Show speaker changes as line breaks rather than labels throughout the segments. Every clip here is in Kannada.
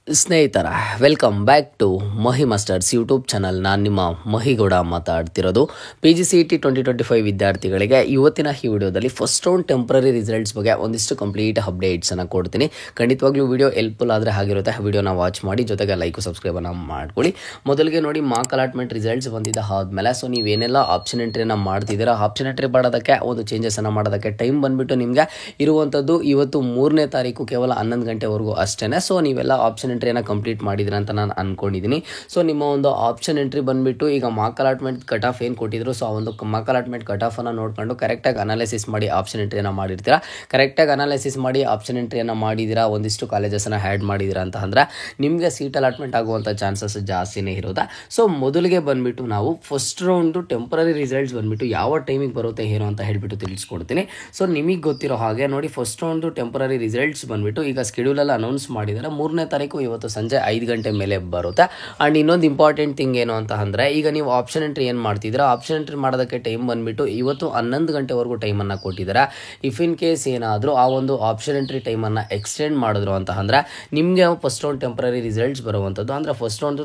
ಸ್ನೇಹಿತರ welcome back to Mahi masters YouTube channel. ನಾನು ನಿಮ್ಮ ಮಹಿಗೌಡ ಮಾತಾಡ್ತಿರೋದು. PGCET 2025 ವಿದ್ಯಾರ್ಥಿಗಳಿಗೆ ಇವತ್ತಿನ ಈ ವಿಡಿಯೋದಲ್ಲಿ ಫಸ್ಟ್ ರೌಂಡ್ ಟೆಂಪ್ರರಿ ರಿಸಲ್ಟ್ಸ್ ಬಗ್ಗೆ ಒಂದಿಷ್ಟು ಕಂಪ್ಲೀಟ್ ಅಪ್ಡೇಟ್ಸನ್ನು ಕೊಡ್ತೀನಿ. ಖಂಡಿತವಾಗ್ಲೂ ವಿಡಿಯೋ ಹೆಲ್ಪ್ಫುಲ್ ಆದರೆ ಆಗಿರುತ್ತೆ. ವಿಡಿಯೋನ ವಾಚ್ ಮಾಡಿ, ಜೊತೆಗೆ ಲೈಕ್ ಸಬ್ಸ್ಕ್ರೈಬನ್ನು ಮಾಡ್ಕೊಳ್ಳಿ. ಮೊದಲಿಗೆ ನೋಡಿ, ಮಾರ್ಕ್ ಅಲಾಟ್ಮೆಂಟ್ ರಿಸಲ್ಟ್ಸ್ ಬಂದಿದ್ದ ಆದಮೇಲೆ ಸೊ ನೀವೇನೆಲ್ಲ ಆಪ್ಷನ್ ಎಂಟ್ರಿಯನ್ನು ಮಾಡ್ತಿದ್ದೀರಾ, ಆಪ್ಷನ್ ಎಂಟ್ರಿ ಮಾಡೋದಕ್ಕೆ ಒಂದು ಚೇಂಜಸನ್ನು ಮಾಡೋದಕ್ಕೆ ಟೈಮ್ ಬಂದುಬಿಟ್ಟು ನಿಮಗೆ ಇರುವಂಥದ್ದು ಇವತ್ತು 3ನೇ ತಾರೀಕು ಕೇವಲ 11 ಗಂಟೆವರೆಗೂ ಅಷ್ಟೇ. ಸೊ ನೀವೆಲ್ಲ ಆಪ್ಷನ್ ಎಂಟ್ರಿಯನ್ನು ಕಂಪ್ಲೀಟ್ ಮಾಡಿದ್ರೆ ಅಂತ ನಾನು ಅಂದ್ಕೊಂಡಿದ್ದೀನಿ. ಸೊ ನಿಮ್ಮ ಒಂದು ಆಪ್ಷನ್ ಎಂಟ್ರಿ ಬಂದುಬಿಟ್ಟು ಈಗ ಮಾರ್ಕ್ ಅಲಾಟ್ಮೆಂಟ್ ಕಟ್ ಆಫ್ ಏನು ಕೊಟ್ಟಿದ್ರು, ಸೊ ಆ ಒಂದು ಮಾರ್ಕ್ ಅಲಾಟ್ಮೆಂಟ್ ಕಟ್ ಆಫನ್ನು ನೋಡಿಕೊಂಡು ಕರೆಕ್ಟಾಗಿ ಅನಾಲಿಸಿಸ್ ಮಾಡಿ ಆಪ್ಷನ್ ಎಂಟ್ರಿಯನ್ನು ಮಾಡಿರ್ತೀರಾ. ಕರೆಕ್ಟಾಗಿ ಅನಾಲಿಸಿಸ್ ಮಾಡಿ ಆಪ್ಷನ್ ಎಂಟ್ರಿಯನ್ನು ಮಾಡಿದ್ದೀರಾ, ಒಂದಿಷ್ಟು ಕಾಲೇಜಸನ್ನು ಆ್ಯಡ್ ಮಾಡಿದ್ದೀರಾ ಅಂತ ಅಂದರೆ ನಿಮಗೆ ಸೀಟ್ ಅಲಾಟ್ಮೆಂಟ್ ಆಗುವಂಥ ಚಾನ್ಸಸ್ ಜಾಸ್ತಿನೇ ಇರೋದಾ. ಸೊ ಮೊದಲಿಗೆ ಬಂದುಬಿಟ್ಟು ನಾವು ಫಸ್ಟ್ ರೌಂಡು ಟೆಂಪ್ರರಿ ರಿಸಲ್ಟ್ಸ್ ಬಂದುಬಿಟ್ಟು ಯಾವ ಟೈಮಿಗೆ ಬರುತ್ತೆ ಏನು ಅಂತ ಹೇಳಿಬಿಟ್ಟು ತಿಳಿಸ್ಕೊಡ್ತೀನಿ. ಸೊ ನಿಮಗೆ ಗೊತ್ತಿರೋ ಹಾಗೆ ನೋಡಿ, ಫಸ್ಟ್ ರೌಂಡು ಟೆಂಪ್ರರಿ ರಿಸಲ್ಟ್ಸ್ ಬಂದುಬಿಟ್ಟು ಈಗ ಸ್ಕೆಡ್ಯೂಲಲ್ಲಿ ಅನೌನ್ಸ್ ಮಾಡಿದ್ದಾರೆ. 3ನೇ ತಾರೀಕು ಇವತ್ತು ಸಂಜೆ 5 ಗಂಟೆ ಮೇಲೆ ಬರುತ್ತೆ. ಆ್ಯಂಡ್ ಇನ್ನೊಂದು ಇಂಪಾರ್ಟೆಂಟ್ ಥಿಂಗ್ ಏನು ಅಂತ ಅಂದರೆ, ಈಗ ನೀವು ಆಪ್ಷನ್ ಎಂಟ್ರಿ ಏನು ಮಾಡ್ತಿದ್ದೀರಾ, ಆಪ್ಷನ್ ಎಂಟ್ರಿ ಮಾಡೋದಕ್ಕೆ ಟೈಮ್ ಬಂದುಬಿಟ್ಟು ಇವತ್ತು 11 ಗಂಟೆವರೆಗೂ ಟೈಮನ್ನು ಕೊಟ್ಟಿದ್ದಾರೆ. ಇಫ್ ಇನ್ ಕೇಸ್ ಏನಾದರೂ ಆ ಒಂದು ಆಪ್ಷನ್ ಎಂಟ್ರಿ ಟೈಮನ್ನು ಎಕ್ಸ್ಟೆಂಡ್ ಮಾಡಿದ್ರು ಅಂತ ಅಂದರೆ ನಿಮಗೆ ಫಸ್ಟ್ ರೌಂಡ್ ಟೆಂಪ್ರರಿ ರಿಸಲ್ಟ್ಸ್ ಬರುವಂಥದ್ದು, ಅಂದರೆ first round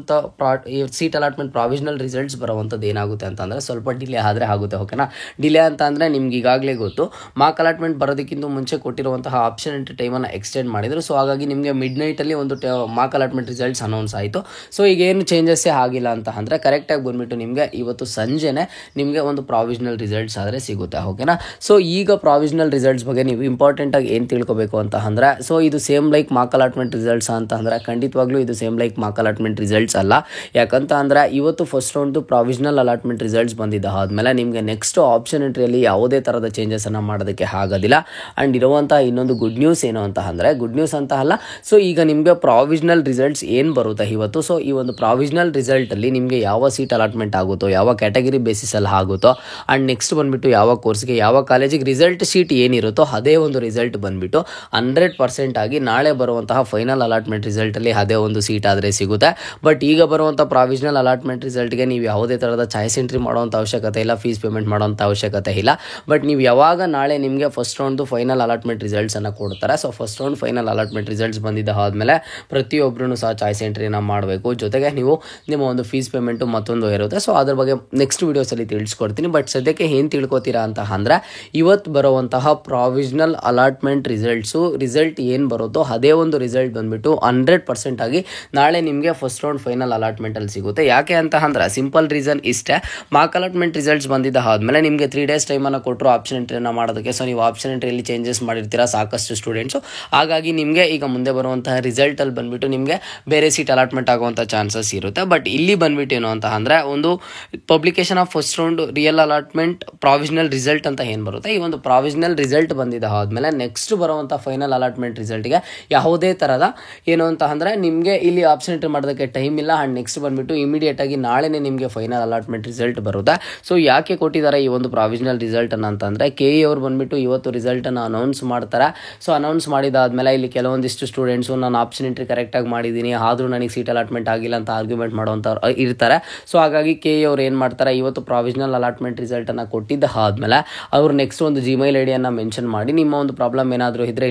seat allotment provisional results ಬರುವಂಥದ್ದು ಏನಾಗುತ್ತೆ ಅಂತಂದರೆ ಸ್ವಲ್ಪ ಡಿಲೇ ಆದರೆ ಆಗುತ್ತೆ. ಓಕೆನಾ. ಡಿಲೇ ಅಂತ ಅಂದರೆ ನಿಮ್ಗೆ ಈಗಾಗಲೇ ಗೊತ್ತು, ಮಾರ್ಕ್ ಅಲಾಟ್ಮೆಂಟ್ ಬರೋದಕ್ಕಿಂತ ಮುಂಚೆ ಕೊಟ್ಟಿರುವಂತಹ ಆಪ್ಷನ್ ಎಂಟ್ರಿ ಟೈಮನ್ನು ಎಕ್ಸ್ಟೆಂಡ್ ಮಾಡಿದರು. ಸೊ ಹಾಗಾಗಿ ನಿಮಗೆ ಮಿಡ್ ನೈಟಲ್ಲಿ ಒಂದು ಮಾರ್ಕ್ ಅಲಾಟ್ಮೆಂಟ್ ರಿಸಲ್ಟ್ಸ್ ಅನೌನ್ಸ್ ಆಯಿತು. ಸೊ ಈಗ ಏನು ಚೇಂಜಸ್ಸೇ ಆಗಿಲ್ಲ ಅಂತ ಅಂದರೆ ಕರೆಕ್ಟಾಗಿ ಬಂದುಬಿಟ್ಟು ನಿಮಗೆ ಇವತ್ತು ಸಂಜೆನೇ ನಿಮಗೆ ಒಂದು ಪ್ರಾವಿಷನಲ್ ರಿಸಲ್ಟ್ಸ್ ಆದರೆ ಸಿಗುತ್ತೆ. ಓಕೆನಾ. ಸೊ ಈಗ ಪ್ರಾವಿಷನಲ್ ರಿಸಲ್ಟ್ಸ್ ಬಗ್ಗೆ ನೀವು ಇಂಪಾರ್ಟೆಂಟಾಗಿ ಏನು ತಿಳ್ಕೊಬೇಕು ಅಂತ ಅಂದರೆ, ಸೊ ಇದು same like mark allotment results ಅಂತ ಅಂದರೆ ಖಂಡಿತವಾಗ್ಲೂ ಇದು same like mark allotment results ಅಲ್ಲ. ಯಾಕಂತ ಅಂದರೆ ಇವತ್ತು ಫಸ್ಟ್ ರೌಂಡ್ದು ಪ್ರಾವಿಷನಲ್ ಅಲಾಟ್ಮೆಂಟ್ ರಿಸಲ್ಟ್ಸ್ ಬಂದಿದ್ದ ಆದಮೇಲೆ ನಿಮಗೆ ನೆಕ್ಸ್ಟ್ ಆಪ್ಷನ್ ಎಂಟ್ರಿಯಲ್ಲಿ ಯಾವುದೇ ಥರದ ಚೇಂಜಸನ್ನು ಮಾಡೋದಕ್ಕೆ ಆಗೋದಿಲ್ಲ. ಆ್ಯಂಡ್ ಇರುವಂಥ ಇನ್ನೊಂದು ಗುಡ್ ನ್ಯೂಸ್ ಏನು ಅಂತ ಅಂದರೆ, ಗುಡ್ ನ್ಯೂಸ್ ಅಂತ ಅಲ್ಲ, ಸೊ ಈಗ ನಿಮಗೆ ಪ್ರಾವಿಷನಲ್ ರಿಸಲ್ಟ್ಸ್ ಏನು ಬರುತ್ತೆ ಇವತ್ತು, ಸೊ ಈ ಒಂದು ಪ್ರಾವಿಷನಲ್ ರಿಸಲ್ಟಲ್ಲಿ ನಿಮಗೆ ಯಾವ ಸೀಟ್ ಅಲಾಟ್ಮೆಂಟ್ ಆಗುತ್ತೋ, ಯಾವ ಕ್ಯಾಟಗರಿ ಬೇಸಿಸಲ್ಲಿ ಆಗುತ್ತೋ, ಆ್ಯಂಡ್ ನೆಕ್ಸ್ಟ್ ಬಂದುಬಿಟ್ಟು ಯಾವ ಕೋರ್ಸ್ಗೆ ಯಾವ ಕಾಲೇಜಿಗೆ ರಿಸಲ್ಟ್ ಶೀಟ್ ಏನಿರುತ್ತೋ ಅದೇ ಒಂದು ರಿಸಲ್ಟ್ ಬಂದುಬಿಟ್ಟು 100% ಆಗಿ ನಾಳೆ ಬರುವಂತಹ ಫೈನಲ್ ಅಲಾಟ್ಮೆಂಟ್ ರಿಸಲ್ಟಲ್ಲಿ ಅದೇ ಒಂದು ಸೀಟ್ ಆದರೆ ಸಿಗುತ್ತೆ. ಬಟ್ ಈಗ ಬರುವಂಥ ಪ್ರಾವಿಷನಲ್ ಅಲಾಟ್ಮೆಂಟ್ ರಿಸಲ್ಟ್ಗೆ ನೀವು ಯಾವುದೇ ಥರದ ಚಾಯ್ಸ್ ಎಂಟ್ರಿ ಮಾಡೋವಂಥ ಅವಶ್ಯಕತೆ ಇಲ್ಲ, ಫೀಸ್ ಪೇಮೆಂಟ್ ಮಾಡೋವಂಥ ಅವಶ್ಯಕತೆ ಇಲ್ಲ. ಬಟ್ ನೀವು ಯಾವಾಗ ನಾಳೆ ನಿಮಗೆ ಫಸ್ಟ್ ರೌಂಡ್ದು ಫೈನಲ್ ಅಲಾಟ್ಮೆಂಟ್ ರಿಸಲ್ಟ್ಸನ್ನು ಕೊಡ್ತಾರೆ, so first round final allotment results ಬಂದಿದ್ದ ಆದಮೇಲೆ ಪ್ರತಿಯೊಬ್ಬರೂ ಸಹ ಚಾಯ್ಸ್ ಎಂಟ್ರಿನ ಮಾಡಬೇಕು. ಜೊತೆಗೆ ನೀವು ನಿಮ್ಮ ಒಂದು ಫೀಸ್ ಪೇಮೆಂಟು ಮತ್ತೊಂದು ಇರುತ್ತೆ. ಸೊ ಅದ್ರ ಬಗ್ಗೆ ನೆಕ್ಸ್ಟ್ ವೀಡಿಯೋಸಲ್ಲಿ ತಿಳಿಸ್ಕೊಡ್ತೀನಿ. ಬಟ್ ಸದ್ಯಕ್ಕೆ ಏನು ತಿಳ್ಕೊತೀರಾ ಅಂತ ಅಂದರೆ, ಇವತ್ತು ಬರುವಂತಹ ಪ್ರಾವಿಷನಲ್ ಅಲಾಟ್ಮೆಂಟ್ ರಿಸಲ್ಟ್ ಏನು ಬರುತ್ತೋ ಅದೇ ಒಂದು ರಿಸಲ್ಟ್ ಬಂದುಬಿಟ್ಟು 100% ಆಗಿ ನಾಳೆ ನಿಮಗೆ ಫಸ್ಟ್ ರೌಂಡ್ ಫೈನಲ್ ಅಲಾಟ್ಮೆಂಟಲ್ಲಿ ಸಿಗುತ್ತೆ. ಯಾಕೆ ಅಂತ ಅಂದರೆ ಸಿಂಪಲ್ ರೀಸನ್ ಇಷ್ಟೇ, ಮಾರ್ಕ್ ಅಲಾಟ್ಮೆಂಟ್ ರಿಸಲ್ಟ್ಸ್ ಬಂದಿದ್ದ ಆದಮೇಲೆ ನಿಮಗೆ 3 ಡೇಸ್ ಟೈಮನ್ನು ಕೊಟ್ಟರು ಆಪ್ಷನ್ ಎಂಟ್ರಿನ ಮಾಡೋದಕ್ಕೆ. ಸೊ ನೀವು ಆಪ್ಷನ್ ಎಂಟ್ರಿಯಲ್ಲಿ ಚೇಂಜಸ್ ಮಾಡಿರ್ತೀರಾ ಸಾಕಷ್ಟು ಸ್ಟೂಡೆಂಟ್ಸು. ಹಾಗಾಗಿ ನಿಮಗೆ ಈಗ ಮುಂದೆ ಬರುವಂತಹ ರಿಸಲ್ಟಲ್ಲಿ ಬಂದುಬಿಟ್ಟು ನಿಮಗೆ ಬೇರೆ ಸೀಟ್ ಅಲಾಟ್ಮೆಂಟ್ ಆಗುವಂಥ ಚಾನ್ಸಸ್ ಇರುತ್ತೆ. ಬಟ್ ಇಲ್ಲಿ ಬಂದುಬಿಟ್ಟು ಏನು ಅಂತ ಅಂದರೆ, ಒಂದು publication of first round real allotment provisional result ಅಂತ ಏನು ಬರುತ್ತೆ, ಈ ಒಂದು ಪ್ರಾವಿಷನಲ್ ರಿಸಲ್ಟ್ ಬಂದಿದ್ದ ಆದಮೇಲೆ ನೆಕ್ಸ್ಟ್ ಬರುವಂಥ ಫೈನಲ್ ಅಲಾಟ್ಮೆಂಟ್ ರಿಸಲ್ಟ್ಗೆ ಯಾವುದೇ ಥರದ ಏನು ಅಂತ ಅಂದರೆ ನಿಮಗೆ ಇಲ್ಲಿ ಆಪ್ಷನ್ ಎಂಟ್ರಿ ಮಾಡೋದಕ್ಕೆ ಟೈಮ್ ಇಲ್ಲ. ಆ್ಯಂಡ್ ನೆಕ್ಸ್ಟ್ ಬಂದುಬಿಟ್ಟು ಇಮಿಡಿಯೇಟಾಗಿ ನಾಳೆನೇ ನಿಮಗೆ ಫೈನಲ್ ಅಲಾಟ್ಮೆಂಟ್ ರಿಸಲ್ಟ್ ಬರುತ್ತೆ. ಸೊ ಯಾಕೆ ಕೊಟ್ಟಿದ್ದಾರೆ ಈ ಒಂದು ಪ್ರಾವಿಷನಲ್ ರಿಸಲ್ಟನ್ನು ಅಂತಂದರೆ, KE ಅವರು ಬಂದುಬಿಟ್ಟು ಇವತ್ತು ರಿಸಲ್ಟನ್ನು ಅನೌನ್ಸ್ ಮಾಡ್ತಾರೆ. ಸೊ ಅನೌನ್ಸ್ ಮಾಡಿದಾದಮೇಲೆ ಇಲ್ಲಿ ಕೆಲವೊಂದಿಷ್ಟು ಸ್ಟೂಡೆಂಟ್ಸು ನಾನು ಆಪ್ಷನ್ ಎಂಟ್ರಿ ಕರೆಕ್ಟಾಗಿ ಮಾಡಿದ್ದೀನಿ, ಆದರೂ ನನಗೆ ಸೀಟ್ ಅಲಾಟ್ಮೆಂಟ್ ಆಗಿಲ್ಲ ಅಂತ ಆರ್ಗ್ಯುಮೆಂಟ್ ಮಾಡೋವಂಥವ್ರು ಇರ್ತಾರೆ. ಸೊ ಹಾಗಾಗಿ KE ಅವರು ಏನು ಮಾಡ್ತಾರೆ, ಇವತ್ತು ಪ್ರಾವಿಷನಲ್ ಅಲಾಟ್ಮೆಂಟ್ ರಿಸಲ್ಟನ್ನು ಕೊಟ್ಟಿದ್ದ ಆದಮೇಲೆ ಅವರು ನೆಕ್ಸ್ಟ್ ಒಂದು Gmail ಐಡಿಯನ್ನು ಮೆನ್ಷನ್ ಮಾಡಿ ನಿಮ್ಮ ಒಂದು ಪ್ರಾಬ್ಲಮ್ ಏನಾದರೂ ಇದ್ದರೆ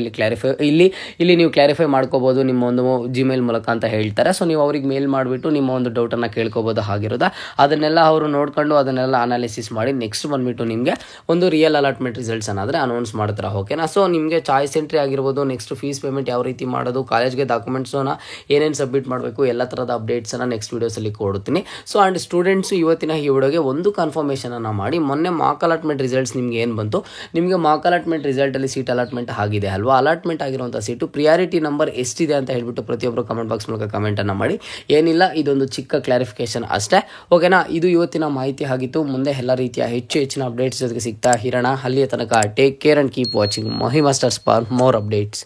ಇಲ್ಲಿ ನೀವು ಕ್ಲಾರಿಫೈ ಮಾಡ್ಕೋಬೋದು ನಿಮ್ಮ ಒಂದು Gmail ಮೂಲಕ ಅಂತ ಹೇಳ್ತಾರೆ. ಸೊ ನೀವು ಅವ್ರಿಗೆ ಮೇಲ್ ಮಾಡಿಬಿಟ್ಟು ನಿಮ್ಮ ಒಂದು ಡೌಟನ್ನು ಕೇಳ್ಕೋಬೋದು ಆಗಿರೋದು. ಅದನ್ನೆಲ್ಲ ಅವರು ನೋಡ್ಕೊಂಡು ಅದನ್ನೆಲ್ಲ ಅನಾಲಿಸಿಸ್ ಮಾಡಿ ನೆಕ್ಸ್ಟ್ ಬಂದುಬಿಟ್ಟು ನಿಮಗೆ ಒಂದು ರಿಯಲ್ ಅಲಾಟ್ಮೆಂಟ್ ರಿಸಲ್ಟ್ಸ್ ಅನ್ನಾದರೆ ಅನೌನ್ಸ್ ಮಾಡ್ತಾರೆ. ಓಕೆನಾ. ಸೊ ನಿಮಗೆ ಚಾಯ್ಸ್ ಎಂಟ್ರಿ ಆಗಿರ್ಬೋದು, ನೆಕ್ಸ್ಟ್ ಫೀಸ್ ಪೇಮೆಂಟ್ ಯಾವ ರೀತಿ ಮಾಡೋದು, ಕಾಲೇಜ್ಗೆ ಡಾಕ್ಯುಮೆಂಟ್ಸನ್ನು ಏನೇನು ಸಬ್ಮಿಟ್ ಮಾಡಬೇಕು, ಎಲ್ಲ ಥರದ ಅಪ್ಡೇಟ್ಸನ್ನು ನೆಕ್ಸ್ಟ್ ವೀಡಿಯೋಸಲ್ಲಿ ಕೊಡ್ತೀನಿ. ಸೊ ಆ್ಯಂಡ್ ಸ್ಟೂಡೆಂಟ್ಸು ಇವತ್ತಿನ ಈ ವಿಡಿಯೋಗೆ ಒಂದು ಕನ್ಫರ್ಮೇಷನನ್ನು ಮಾಡಿ, ಮೊನ್ನೆ ಮಾರ್ಕ್ ಅಲಾಟ್ಮೆಂಟ್ ರಿಸಲ್ಟ್ಸ್ ನಿಮಗೆ ಏನು ಬಂತು, ನಿಮಗೆ ಮಾರ್ಕ್ ಅಲಾಟ್ಮೆಂಟ್ ರಿಸಲ್ಟಲ್ಲಿ ಸೀಟ್ ಅಲಾಟ್ಮೆಂಟ್ ಆಗಿದೆ ಅಲ್ವಾ, ಅಲಾಟ್ಮೆಂಟ್ ಆಗಿರುವಂಥ ಸೀಟು ಪ್ರಿಯಾರಿಟಿ ನಂಬರ್ ಎಷ್ಟಿದೆ ಅಂತ ಹೇಳ್ಬಿಟ್ಟು ಪ್ರತಿಯೊಬ್ಬರು ಕಮೆಂಟ್ ಬಾಕ್ಸ್ ಮೂಲಕ ಕಮೆಂಟನ್ನು ಮಾಡಿ. ಏನಿಲ್ಲ, ಇದೊಂದು ಚಿಕ್ಕ ಕ್ಲಾರಿಫಿಕೇಶನ್ ಅಷ್ಟೇ. ಓಕೆನಾ. ಇದು ಇವತ್ತಿನ ಮಾಹಿತಿ ಆಗಿತ್ತು. ಮುಂದೆ ಎಲ್ಲ ರೀತಿಯ ಹೆಚ್ಚಿನ ಅಪ್ಡೇಟ್ಸ್ ಜೊತೆಗೆ ಸಿಗ್ತಾ ಇರೋಣ. ಅಲ್ಲಿಯ ತನಕ take care and keep watching Mahi masters for more updates.